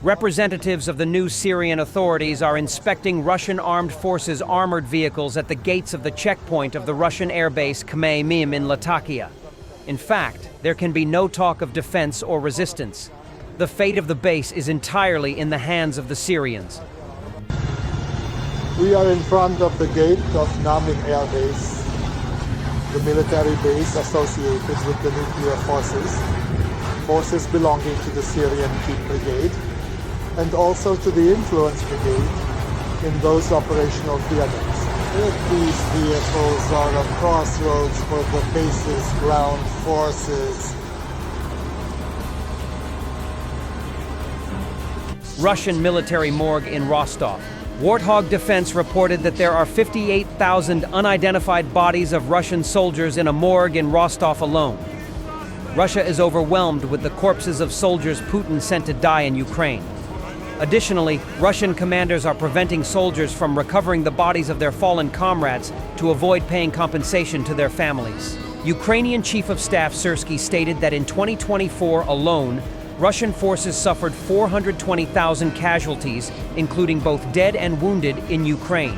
Representatives of the new Syrian authorities are inspecting Russian armed forces' armored vehicles at the gates of the checkpoint of the Russian airbase Khmeimim in Latakia. In fact, there can be no talk of defense or resistance. The fate of the base is entirely in the hands of the Syrians. We are in front of the gate of Khmeimim Air Base, the military base associated with the nuclear forces belonging to the Syrian Keep Brigade, and also to the Influence Brigade in those operational theaters. These vehicles are a crossroads for the base's ground forces. Russian military morgue in Rostov. Warthog Defense reported that there are 58,000 unidentified bodies of Russian soldiers in a morgue in Rostov alone. Russia is overwhelmed with the corpses of soldiers Putin sent to die in Ukraine. Additionally, Russian commanders are preventing soldiers from recovering the bodies of their fallen comrades to avoid paying compensation to their families. Ukrainian Chief of Staff Syrsky stated that in 2024 alone, Russian forces suffered 420,000 casualties, including both dead and wounded, in Ukraine.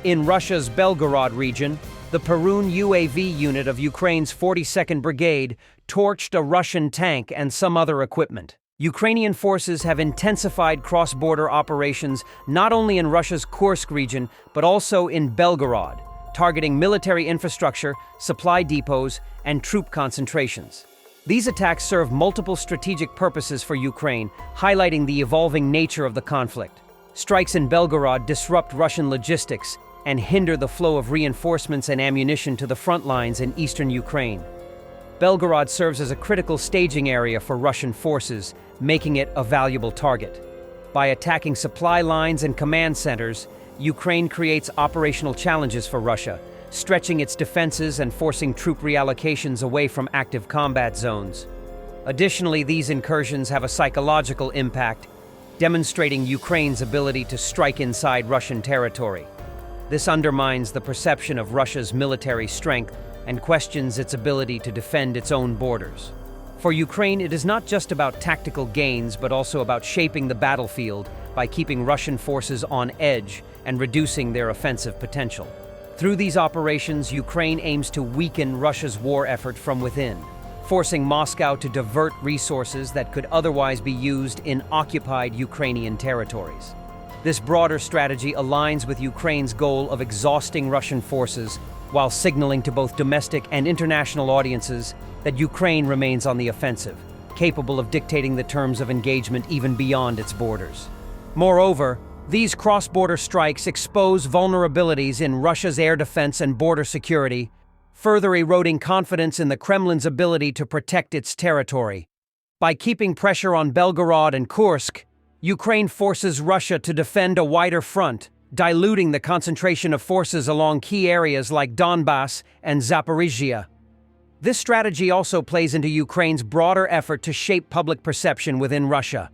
In Russia's Belgorod region, the Perun UAV unit of Ukraine's 42nd Brigade torched a Russian tank and some other equipment. Ukrainian forces have intensified cross-border operations not only in Russia's Kursk region, but also in Belgorod, targeting military infrastructure, supply depots, and troop concentrations. These attacks serve multiple strategic purposes for Ukraine, highlighting the evolving nature of the conflict. Strikes in Belgorod disrupt Russian logistics and hinder the flow of reinforcements and ammunition to the front lines in eastern Ukraine. Belgorod serves as a critical staging area for Russian forces, making it a valuable target. By attacking supply lines and command centers, Ukraine creates operational challenges for Russia, stretching its defenses and forcing troop reallocations away from active combat zones. Additionally, these incursions have a psychological impact, demonstrating Ukraine's ability to strike inside Russian territory. This undermines the perception of Russia's military strength and questions its ability to defend its own borders. For Ukraine, it is not just about tactical gains, but also about shaping the battlefield by keeping Russian forces on edge and reducing their offensive potential. Through these operations, Ukraine aims to weaken Russia's war effort from within, forcing Moscow to divert resources that could otherwise be used in occupied Ukrainian territories. This broader strategy aligns with Ukraine's goal of exhausting Russian forces while signaling to both domestic and international audiences that Ukraine remains on the offensive, capable of dictating the terms of engagement even beyond its borders. Moreover, these cross-border strikes expose vulnerabilities in Russia's air defense and border security, further eroding confidence in the Kremlin's ability to protect its territory. By keeping pressure on Belgorod and Kursk, Ukraine forces Russia to defend a wider front, diluting the concentration of forces along key areas like Donbass and Zaporizhia. This strategy also plays into Ukraine's broader effort to shape public perception within Russia.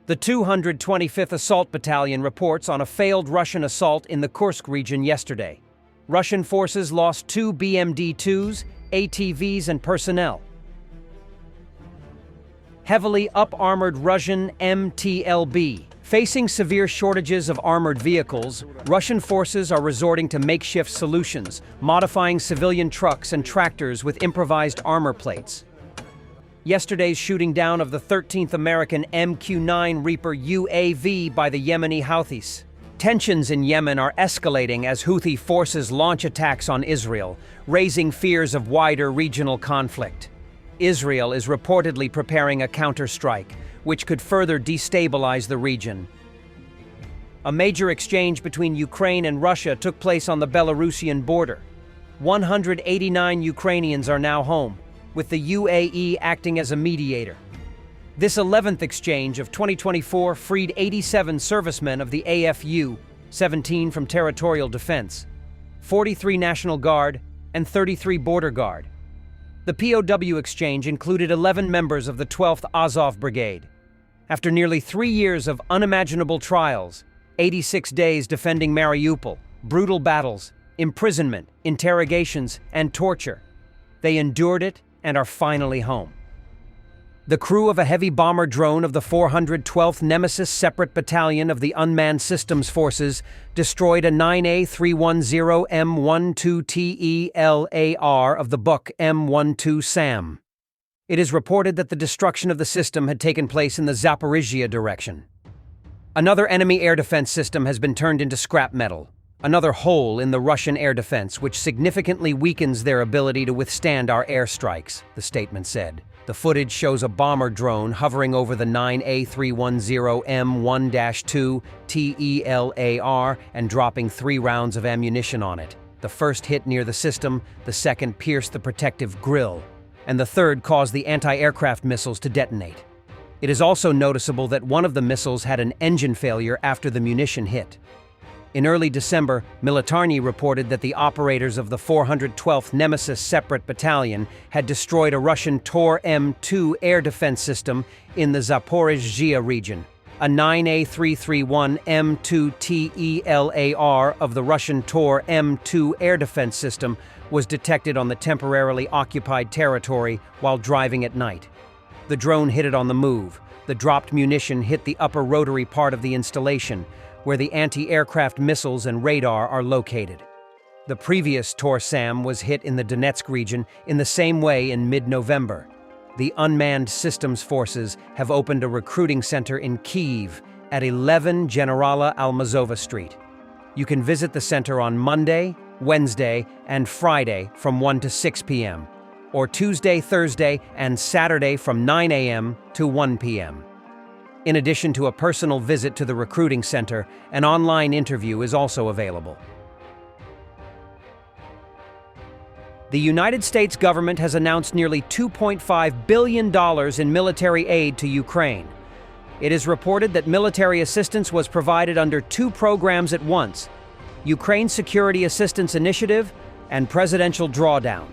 The 225th Assault Battalion reports on a failed Russian assault in the Kursk region yesterday. Russian forces lost 2 BMD-2s, ATVs, and personnel. Heavily up-armored Russian MTLB. Facing severe shortages of armored vehicles, Russian forces are resorting to makeshift solutions, modifying civilian trucks and tractors with improvised armor plates. Yesterday's shooting down of the 13th American MQ-9 Reaper UAV by the Yemeni Houthis. Tensions in Yemen are escalating as Houthi forces launch attacks on Israel, raising fears of wider regional conflict. Israel is reportedly preparing a counterstrike, which could further destabilize the region. A major exchange between Ukraine and Russia took place on the Belarusian border. 189 Ukrainians are now home, with the UAE acting as a mediator. This 11th exchange of 2024 freed 87 servicemen of the AFU, 17 from territorial defense, 43 National Guard, and 33 Border Guard. The POW exchange included 11 members of the 12th Azov Brigade. After nearly 3 years of unimaginable trials, 86 days defending Mariupol, brutal battles, imprisonment, interrogations, and torture, they endured it and are finally home. The crew of a heavy bomber drone of the 412th Nemesis Separate Battalion of the Unmanned Systems Forces destroyed a 9A310 M12 TELAR of the Buk M12 SAM. It is reported that the destruction of the system had taken place in the Zaporizhia direction. Another enemy air defense system has been turned into scrap metal, another hole in the Russian air defense which significantly weakens their ability to withstand our airstrikes, the statement said. The footage shows a bomber drone hovering over the 9A310 M1-2 TELAR and dropping 3 rounds of ammunition on it. The first hit near the system, the second pierced the protective grille, and the third caused the anti-aircraft missiles to detonate. It is also noticeable that one of the missiles had an engine failure after the munition hit. In early December, Militarny reported that the operators of the 412th Nemesis Separate Battalion had destroyed a Russian Tor M2 air defense system in the Zaporizhzhia region. A 9A331 M2 TELAR of the Russian Tor M2 air defense system was detected on the temporarily occupied territory while driving at night. The drone hit it on the move. The dropped munition hit the upper rotary part of the installation, where the anti-aircraft missiles and radar are located. The previous Tor-SAM was hit in the Donetsk region in the same way in mid-November. The Unmanned Systems Forces have opened a recruiting center in Kyiv at 11 Generala Almazova Street. You can visit the center on Monday, Wednesday, and Friday from 1 to 6 p.m., or Tuesday, Thursday, and Saturday from 9 a.m. to 1 p.m. In addition to a personal visit to the recruiting center, an online interview is also available. The United States government has announced nearly $2.5 billion in military aid to Ukraine. It is reported that military assistance was provided under 2 programs at once: Ukraine Security Assistance Initiative and Presidential Drawdown.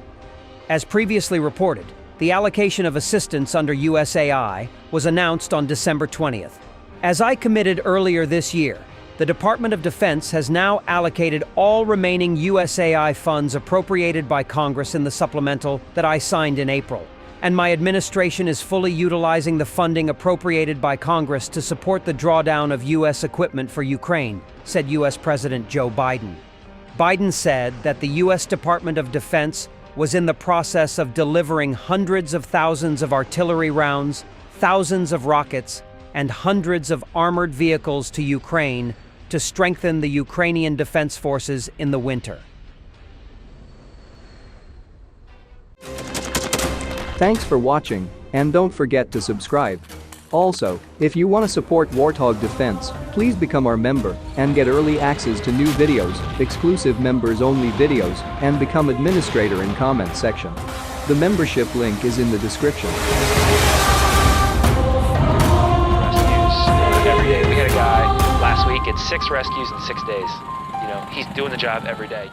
As previously reported, the allocation of assistance under USAI was announced on December 20th. As I committed earlier this year, the Department of Defense has now allocated all remaining USAI funds appropriated by Congress in the supplemental that I signed in April, and my administration is fully utilizing the funding appropriated by Congress to support the drawdown of U.S. equipment for Ukraine, said U.S. President Joe Biden. Biden said that the U.S. Department of Defense was in the process of delivering hundreds of thousands of artillery rounds, thousands of rockets, and hundreds of armored vehicles to Ukraine to strengthen the Ukrainian defense forces in the winter. Thanks for watching, and don't forget to subscribe. Also, if you want to support Warthog Defense, please become our member and get early access to new videos, exclusive members-only videos, and become administrator in comment section. The membership link is in the description. Rescues every day. We had a guy last week at 6 rescues in 6 days. You know, he's doing the job every day.